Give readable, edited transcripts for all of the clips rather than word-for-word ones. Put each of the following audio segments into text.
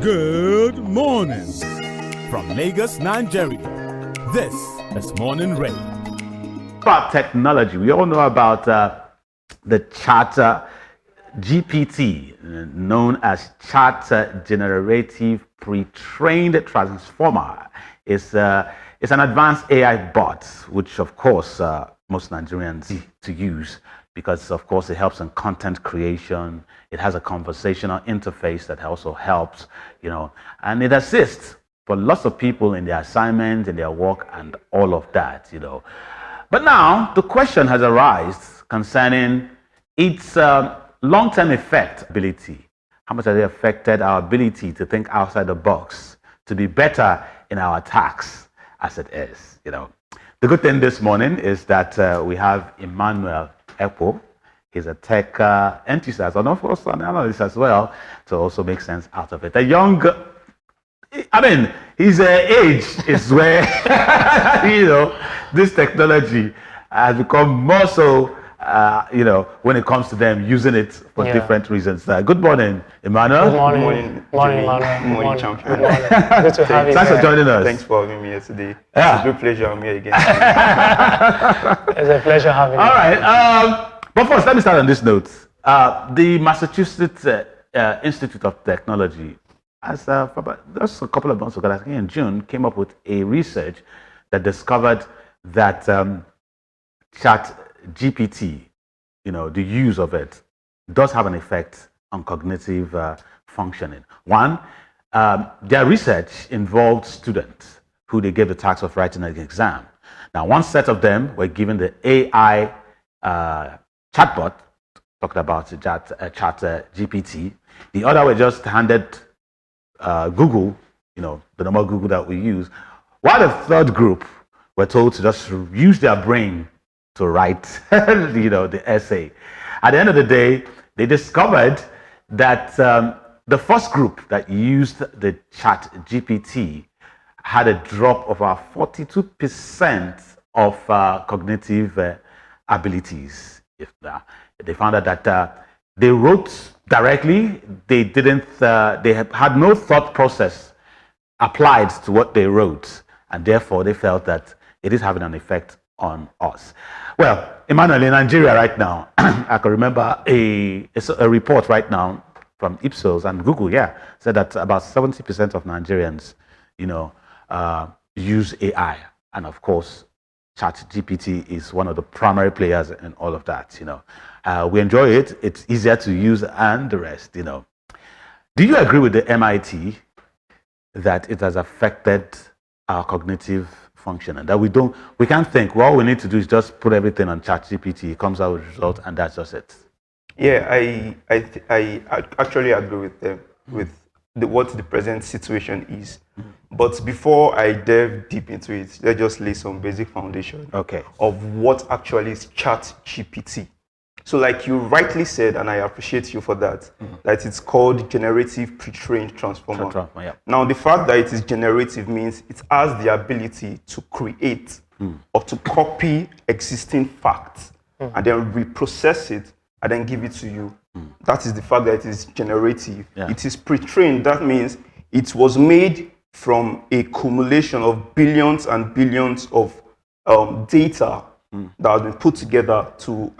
Good morning. From Lagos, Nigeria, this is Morning Rave. About technology, we all know about the ChatGPT, known as Chat Generative Pre-trained Transformer. It's an advanced AI bot, which of course most Nigerians need to use because of course it helps in content creation. It has a conversational interface that also helps, and it assists for lots of people in their assignments, in their work, and all of that, But now the question has arisen concerning its long-term ability. How much has it affected our ability to think outside the box, to be better in our tasks as it is, The good thing this morning is that we have Emmanuel Epo. He's a tech enthusiast and of course an analyst as well, to also make sense out of it. His age is where, this technology has become more so, when it comes to them using it for different reasons. Good morning, Emmanuel. Good morning. Morning, Emmanuel. Good morning, champion. Good to have you. Thanks for joining us. Thanks for having me here today. Yeah. It's a great pleasure. I'm here again. It's a pleasure having you. All right. But first, let me start on this note. The Massachusetts Institute of Technology, as just a couple of months ago, I think in June, came up with a research that discovered that ChatGPT, the use of it, does have an effect on cognitive functioning. One, their research involved students who they gave the task of writing an exam. Now, one set of them were given the AI chatbot, talked about ChatGPT. The other were just handed Google, the normal Google that we use, while the third group were told to just use their brain to write, the essay. At the end of the day, they discovered that the first group that used the ChatGPT had a drop of 42% of cognitive abilities. They found out that they wrote directly. They had no thought process applied to what they wrote, and therefore they felt that it is having an effect on us. Well, Emmanuel, in Nigeria right now, I can remember a report right now from Ipsos and Google, said that about 70% of Nigerians, use AI, and of course, ChatGPT is one of the primary players in all of that. We enjoy it. It's easier to use, and the rest. Do you agree with the MIT that it has affected our cognitive function, and that we can't think? Well, all we need to do is just put everything on ChatGPT. It comes out with results, and that's just it. Yeah, I actually agree with them what the present situation is. But before I delve deep into it, let's just lay some basic foundation of what actually is ChatGPT. So like you rightly said, and I appreciate you for that, that it's called Generative Pre-trained Transformer. Now, the fact that it is generative means it has the ability to create or to copy existing facts and then reprocess it and then give it to you. That is the fact that it is generative. Yeah. It is pre-trained. That means it was made from a accumulation of billions and billions of data that has been put together to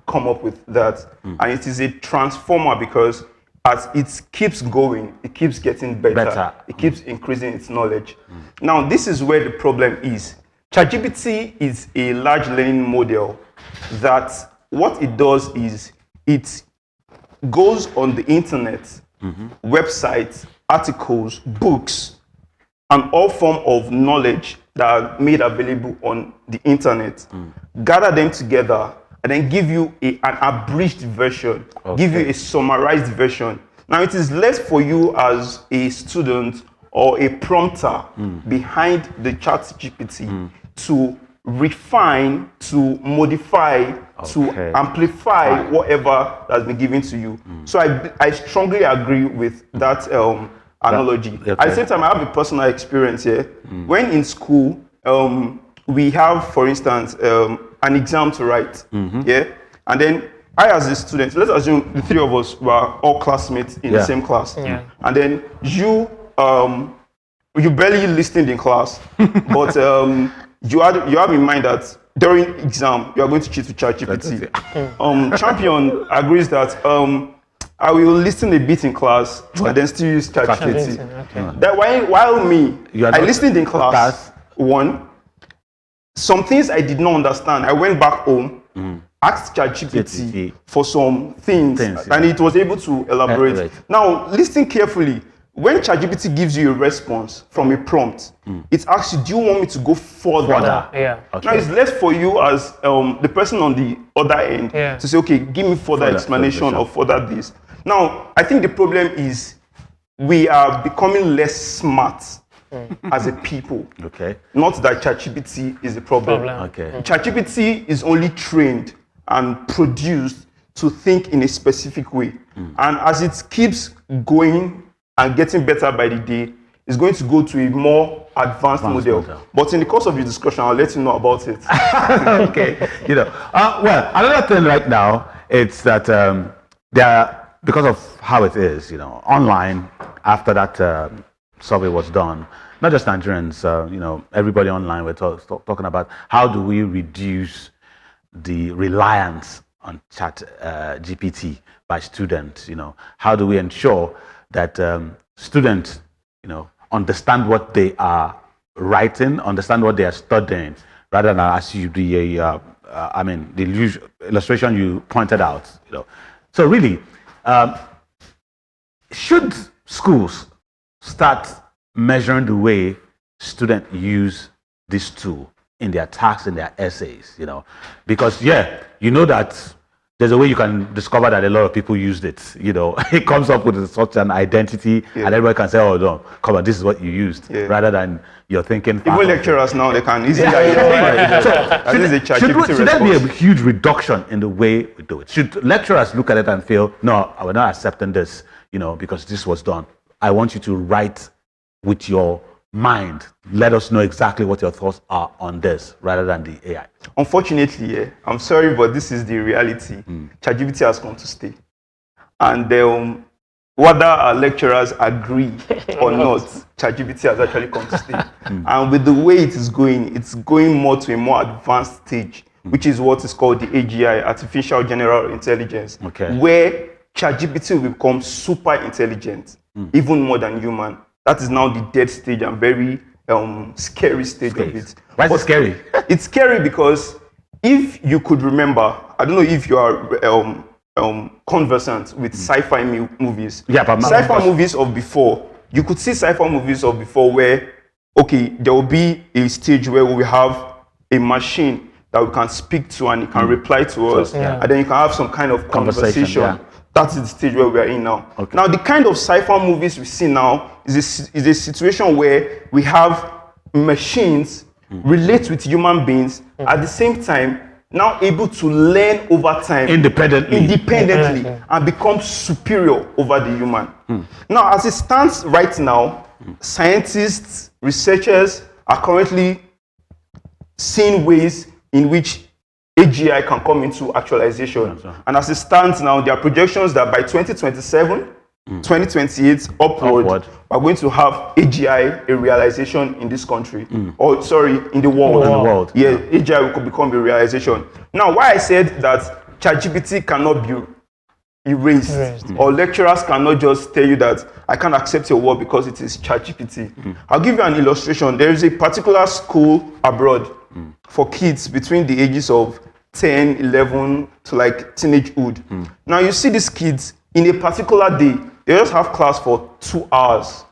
come up with that. And it is a transformer because as it keeps going, it keeps getting better. It keeps increasing its knowledge. Now, this is where the problem is. ChatGPT is a large learning model that what it does is it goes on the internet, websites, articles, books, and all form of knowledge that are made available on the internet, gather them together, and then give you an abridged version, give you a summarized version. Now, it is left for you as a student or a prompter behind the ChatGPT to refine, to modify, to amplify whatever has been given to you. So I strongly agree with that analogy. At the same time, I have a personal experience here. When in school, we have, for instance, an exam to write, and then I as a student, let's assume the three of us were all classmates in the same class. Yeah. And then you barely listened in class, but you have in mind that during exam you are going to cheat with ChatGPT. Champion agrees that I will listen a bit in class and then still use ChatGPT. Okay. That while me, I listened in class. One, some things I did not understand. I went back home, asked ChatGPT for some things, and it was able to elaborate. Now, listen carefully. When ChatGPT gives you a response from a prompt, it asks you, do you want me to go further? Yeah. Okay. Now, it's left for you as the person on the other end to say, okay, give me further explanation or further this. Now, I think the problem is we are becoming less smart as a people. Okay. Not that ChatGPT is a problem. Okay. ChatGPT is only trained and produced to think in a specific way. And as it keeps going and getting better by the day, it's going to go to a more advanced model. But in the course of your discussion, I'll let you know about it. Okay. Well, another thing right now, it's that there are, because of how it is, online, after that survey was done, not just Nigerians, everybody online, we're talking about how do we reduce the reliance on ChatGPT by students, how do we ensure that students, understand what they are writing, understand what they are studying, rather than as you the illustration you pointed out, So really, should schools start measuring the way students use this tool in their tasks, in their essays, because that there's a way you can discover that a lot of people used it. It comes up with such an identity, and everybody can say, "Oh no, come on, this is what you used," rather than you're thinking. Even lecturers now, they can easily. Should there be a huge reduction in the way we do it? Should lecturers look at it and feel, "No, we're not accepting this," because this was done. I want you to write with your mind. Let us know exactly what your thoughts are on this, rather than the AI. Unfortunately, I'm sorry, but this is the reality. ChatGPT has come to stay. And whether our lecturers agree or not, ChatGPT has actually come to stay. And with the way it is going, it's going more to a more advanced stage, which is what is called the AGI, Artificial General Intelligence, where ChatGPT will become super intelligent, even more than human. That is now the dead stage and very scary stage of it. Why is it scary? It's scary because if you could remember, I don't know if you are conversant with sci-fi movies. Yeah, but sci-fi movies of before, you could see sci-fi movies of before where, there will be a stage where we have a machine that we can speak to and it can reply to us, and then you can have some kind of conversation. That is the stage where we are in now. Now, the kind of sci-fi movies we see now is a situation where we have machines relate with human beings at the same time, now able to learn over time independently and become superior over the human. Now, as it stands right now, scientists, researchers are currently seeing ways in which AGI can come into actualization. And as it stands now, there are projections that by 2027, 2028 upward, we're going to have AGI a realization in this country. Or sorry, in the world. Yeah, AGI could become a realization. Now, why I said that ChatGPT cannot be erased, or lecturers cannot just tell you that I can't accept your work because it is ChatGPT. I'll give you an illustration. There is a particular school abroad for kids between the ages of 10, 11 to like teenagehood. Now you see these kids in a particular day, they just have class for 2 hours.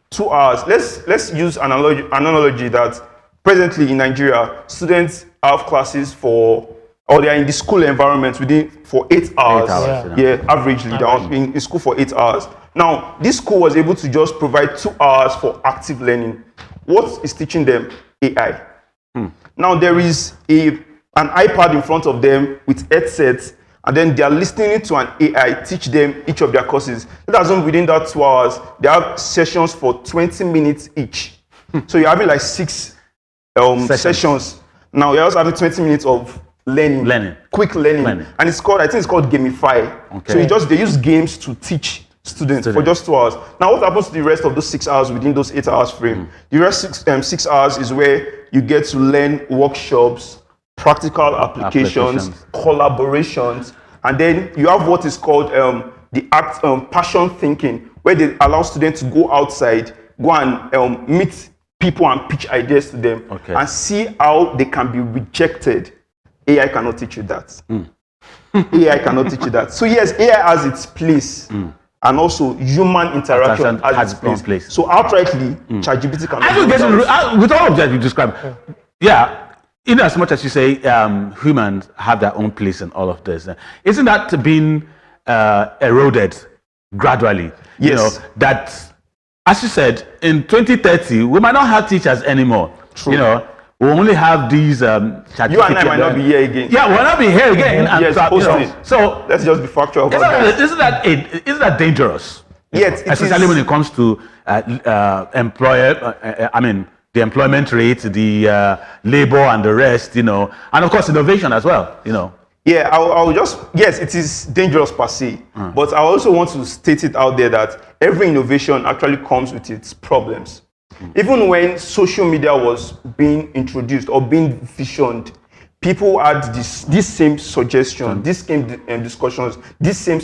2 hours. Let's use an analogy that presently in Nigeria, students have classes or they are in the school environment for 8 hours. Averagely, they are in school for 8 hours. Now, this school was able to just provide 2 hours for active learning. What is teaching them? AI. Now, there is an iPad in front of them with headsets, and then they are listening to an AI teach them each of their courses. That's within that 2 hours, they have sessions for 20 minutes each. So you're having like 6 sessions. Now, you're also having 20 minutes of Learning. Quick learning. And it's called, I think it's called gamify. Okay. So they use games to teach students for just 2 hours. Now, what happens to the rest of those 6 hours within those 8 hours frame? The rest 6 hours is where you get to learn workshops, practical applications, collaborations, and then you have what is called passion thinking, where they allow students to go outside, go and meet people and pitch ideas to them, and see how they can be rejected. AI cannot teach you that. AI cannot teach you that. So yes, AI has its place, and also human interaction has its place. So outrightly, ChatGPT cannot. With all of that you described, in as much as you say humans have their own place in all of this, isn't that being eroded gradually? Yes. You know, that, as you said, in 2030, we might not have teachers anymore. True. You know, we only have these ChatGPT. You and I might not be here again. Yeah, we'll not be here again. And yes, so let's just be factual about that. Isn't that dangerous? Yes, especially when it comes to the employment rate, the labor and the rest, and of course innovation as well, Yeah, I'll yes, it is dangerous per se, but I also want to state it out there that every innovation actually comes with its problems. Even when social media was being introduced or being visioned, people had this same suggestion, this same discussions, this same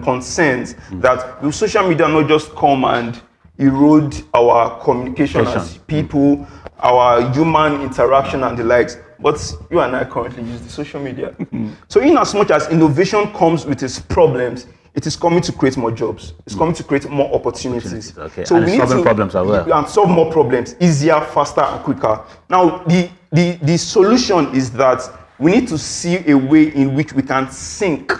concerns that will social media not just come and erode our communication as people, our human interaction and the likes. But you and I currently use the social media. So in as much as innovation comes with its problems, it is coming to create more jobs. It's coming to create more opportunities. Okay. So and we need solving to problems as well. And solve more problems easier, faster, and quicker. Now, the solution is that we need to see a way in which we can sync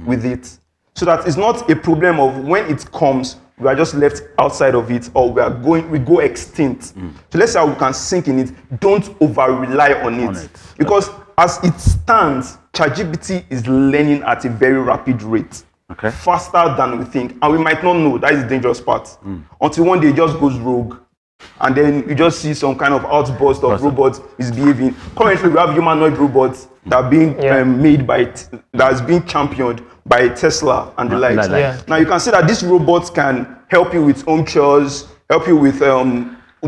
with it, so that it's not a problem of when it comes, we are just left outside of it, or we go extinct. So let's say how we can sync in it. Don't over rely on it. Because as it stands, ChatGPT is learning at a very rapid rate. Faster than we think, and we might not know. That is the dangerous part. Until one day it just goes rogue, and then you just see some kind of outburst of robots misbehaving. Currently, we have humanoid robots that are being made that is being championed by Tesla and the likes. Now you can see that these robots can help you with home chores, help you with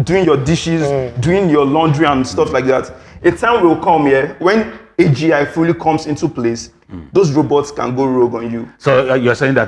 doing your dishes, doing your laundry and stuff like that. A time will come here when AGI fully comes into place. Those robots can go rogue on you. So you're saying that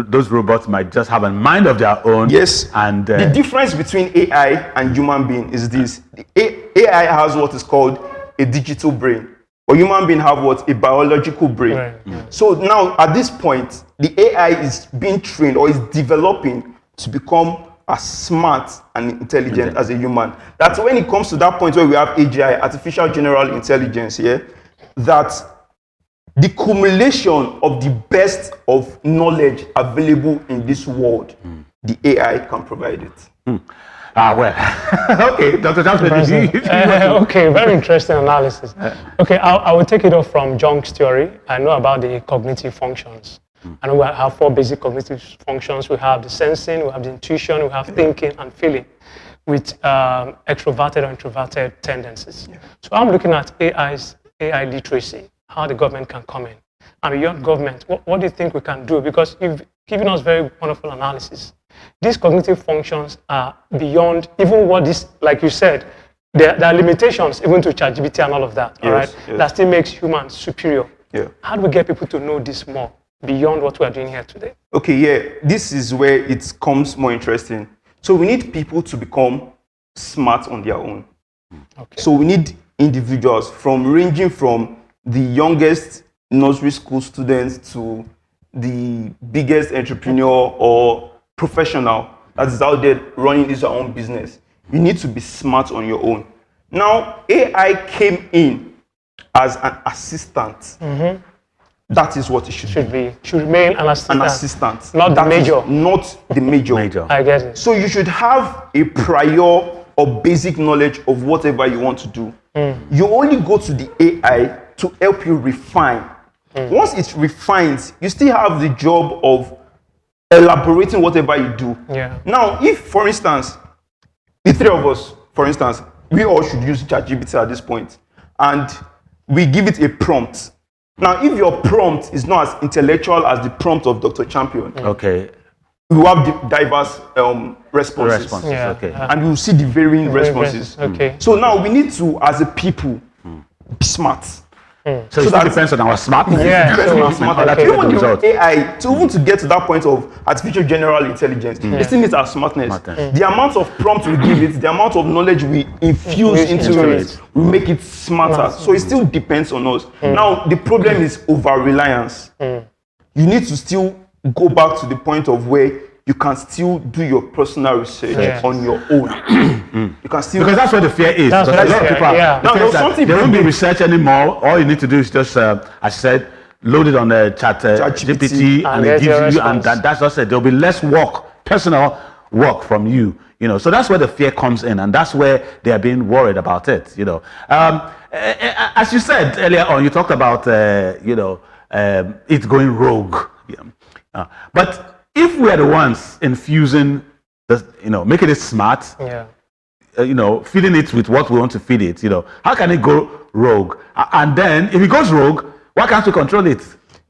those robots might just have a mind of their own. Yes. And the difference between AI and human being is this: AI has what is called a digital brain, or human being have what? A biological brain. Right. So now at this point, the AI is being trained or is developing to become as smart and intelligent as a human. That's when it comes to that point where we have AGI, artificial general intelligence, that the cumulation of the best of knowledge available in this world, the AI can provide it. Okay, Dr. Johnson. Okay, very interesting analysis. Okay, I will take it off from Jung's theory. I know about the cognitive functions. I know we have 4 basic cognitive functions. We have the sensing, we have the intuition, we have thinking and feeling, with extroverted or introverted tendencies. So I'm looking at AI literacy, how the government can come in. And beyond government, what do you think we can do? Because you've given us very wonderful analysis. These cognitive functions are beyond even what this, like you said, there are limitations even to ChatGPT and all of that, all right? That still makes humans superior. How do we get people to know this more beyond what we are doing here today? Okay, this is where it becomes more interesting. So we need people to become smart on their own. So we need individuals ranging from the youngest nursery school students to the biggest entrepreneur or professional that is out there running his own business. You need to be smart on your own. Now, AI came in as an assistant. That is what it should be. Should remain an assistant. An assistant. Not the major. Not the major. I get it. So you should have a prior or basic knowledge of whatever you want to do. You only go to the AI to help you refine. Once it refines, you still have the job of elaborating whatever you do. Now, if, for instance, the 3 of us, for instance, we all should use ChatGPT at this point, and we give it a prompt. Now, if your prompt is not as intellectual as the prompt of Dr. Champion, Okay. we will have diverse responses. Yeah. Okay. And we will see the varying responses. Okay. So now we need to, as a people, be smart. So it still depends on our smartness. Yeah. Depends on how So, smart. okay. Even The the result. AI, even to get to that point of artificial general intelligence, it still needs our smartness. The amount of prompt we give it, the amount of knowledge we infuse into it, we make it smarter. So it still depends on us. Now, the problem is over-reliance. You need to still go back to the point of where you can still do your personal research on your own. You can still, Because that's where the fear is. That's Because what a lot of the people fear- yeah. are, Now, the fear there's is that something there won't be big- research anymore. All you need to do is just, as I said, load it on the ChatGPT, and it get your gives you, and response. that's just it. There'll be less work, personal work from you. So that's where the fear comes in, and that's where they are being worried about it. As you said earlier on, you talked about it going rogue. But if we are the ones infusing, making it smart, feeding it with what we want to feed it, how can it go rogue? And then if it goes rogue, why can't we control it?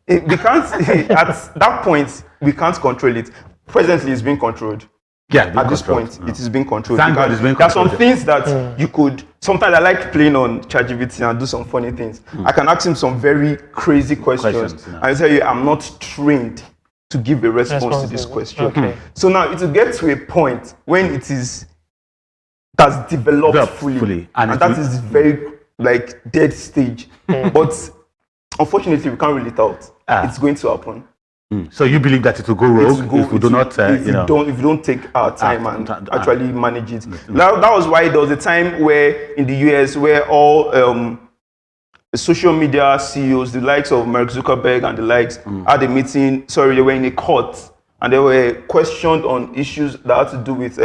we can't, at that point, we can't control it. Presently, it's being controlled. Yeah, being At this controlled. point, it is being controlled. Thank God Because it's being there are some controlled. things that you could. Sometimes I like playing on ChatGPT and do some funny things. I can ask him some very crazy questions. Questions, I tell you, I'm not trained to give a response to this question. Okay. So now it will get to a point when it is that's developed Developed fully, fully, and and that is very dead stage. But unfortunately, we can't rule it out. It's going to happen. So you believe that it will go It rogue will go- if we do it will- not, if we don't take our time and actually manage it. That was why there was a time where in the US where all social media CEOs, the likes of Mark Zuckerberg and the likes, had a meeting. Sorry, they were in a court and they were questioned on issues that had to do with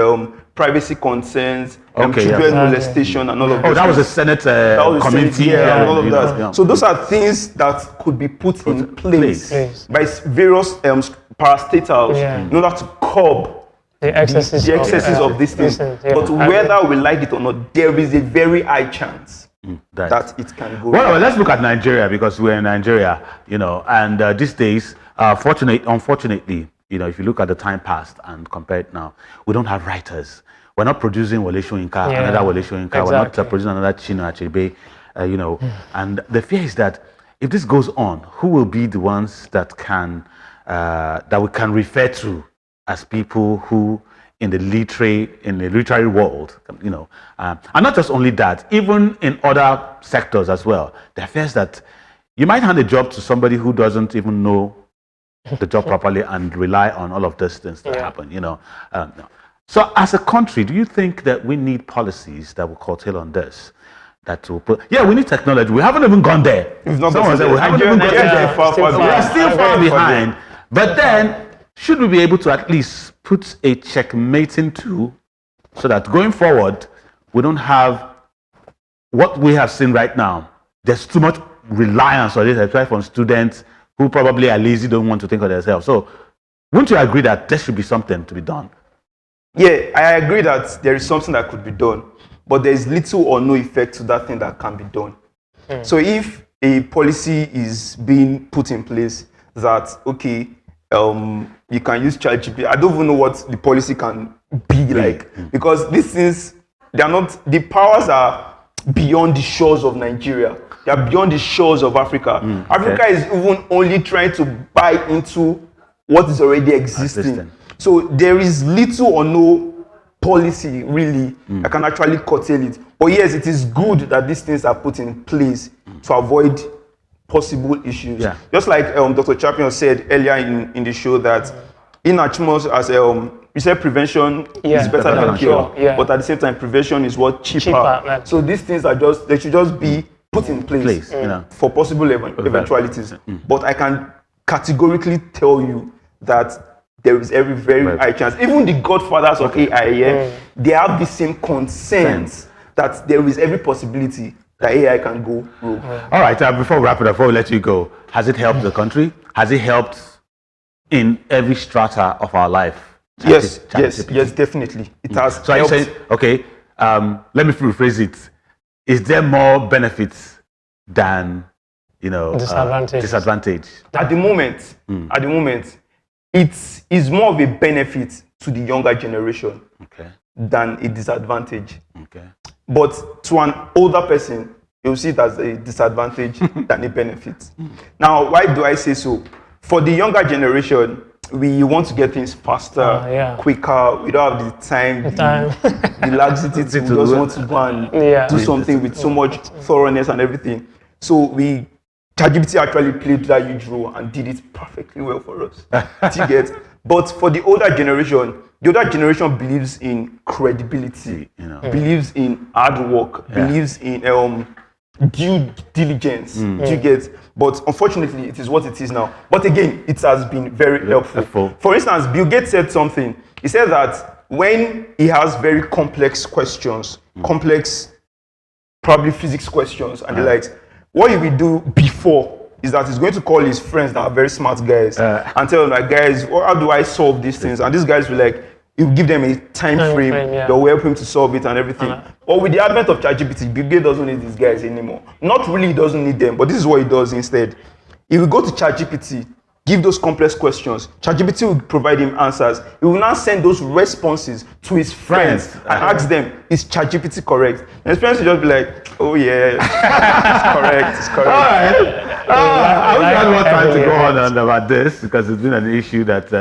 privacy concerns, children molestation, and all of Oh, those that was a things. Senate That was the committee. Senate, and all of you that. know, So those are things that could be put in place Place. by various parastatals in order to curb The excesses, the excesses of these things. But whether we like it or not, there is a very high chance that it can go. Well, let's look at Nigeria, because we're in Nigeria, and these days, unfortunately, if you look at the time past and compare it now, we don't have writers. We're not producing Wole Soyinka, another Wole Soyinka. We're not producing another Chino Achebe, and the fear is that if this goes on, who will be the ones that we can refer to as people who in the literary world, and not just only that, even in other sectors as well. There are fears that you might hand a job to somebody who doesn't even know the job properly and rely on all of these things that happen. So, as a country, do you think that we need policies that will curtail on this? That will put, we need technology. We haven't even gone there. Someone said we haven't even gone there. We are still far behind. But then, should we be able to at least put a checkmating tool so that going forward, we don't have what we have seen right now? There's too much reliance on it, especially from students who probably are lazy, don't want to think of themselves. So, wouldn't you agree that there should be something to be done? Yeah, I agree that there is something that could be done, but there is little or no effect to that thing that can be done. So if a policy is being put in place that, okay, you can use ChatGPT, I don't even know what the policy can be like, because these things, the powers are beyond the shores of Nigeria. They are beyond the shores of Africa. Africa is even only trying to buy into what is already existing. So there is little or no policy really that can actually curtail it. But yes, it is good that these things are put in place to avoid possible issues. Just like Dr. Champion said earlier in the show that in as much as you said prevention is better than cure, but at the same time prevention is what cheaper. So these things they should just be put in place for possible eventualities. But I can categorically tell you that there is every very high chance. Even the godfathers of AI, they have the same concerns that there is every possibility that AI can go rogue. All right, before we wrap it up, before we let you go, has it helped the country? Has it helped in every strata of our life? Yes, definitely. It has. So are you saying, okay, let me rephrase it. Is there more benefits than disadvantage. At the moment, it is more of a benefit to the younger generation than a disadvantage. But to an older person, you'll see it as a disadvantage than a benefit. Now, why do I say so? For the younger generation, we want to get things faster, quicker. We don't have the time, the laxity to just want to go and do something with so much thoroughness and everything. So ChatGPT actually played that huge role and did it perfectly well for us. Do you get? But for the older generation believes in credibility, believes in hard work, believes in due diligence. Do you get? But unfortunately, it is what it is now. But again, it has been very helpful. For instance, Bill Gates said something. He said that when he has very complex questions, complex, probably physics questions and the likes, what he will do before is that he's going to call his friends that are very smart guys and tell them, like, guys, how do I solve these things? And these guys will he will give them a time frame that will help him to solve it and everything. But with the advent of ChatGPT, Bill Gates doesn't need these guys anymore. Not really, he doesn't need them, but this is what he does instead. He will go to ChatGPT, give those complex questions. ChatGPT will provide him answers. He will now send those responses to his friends and ask them, is ChatGPT correct? And his friends will just be like, oh yeah, it's correct. All right. I wish I had more time to go on about this, because it's been an issue that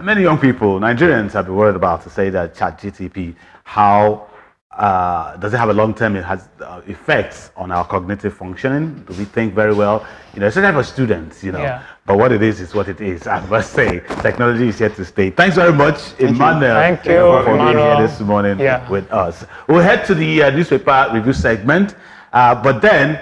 many young people, Nigerians, have been worried about, to say that ChatGPT, how does it have a long-term effects on our cognitive functioning? Do we think very well? Especially for students, But what it is what it is. I must say, technology is here to stay. Thanks very much, Emmanuel. Thank you, for being here this morning with us. We'll head to the newspaper review segment, but then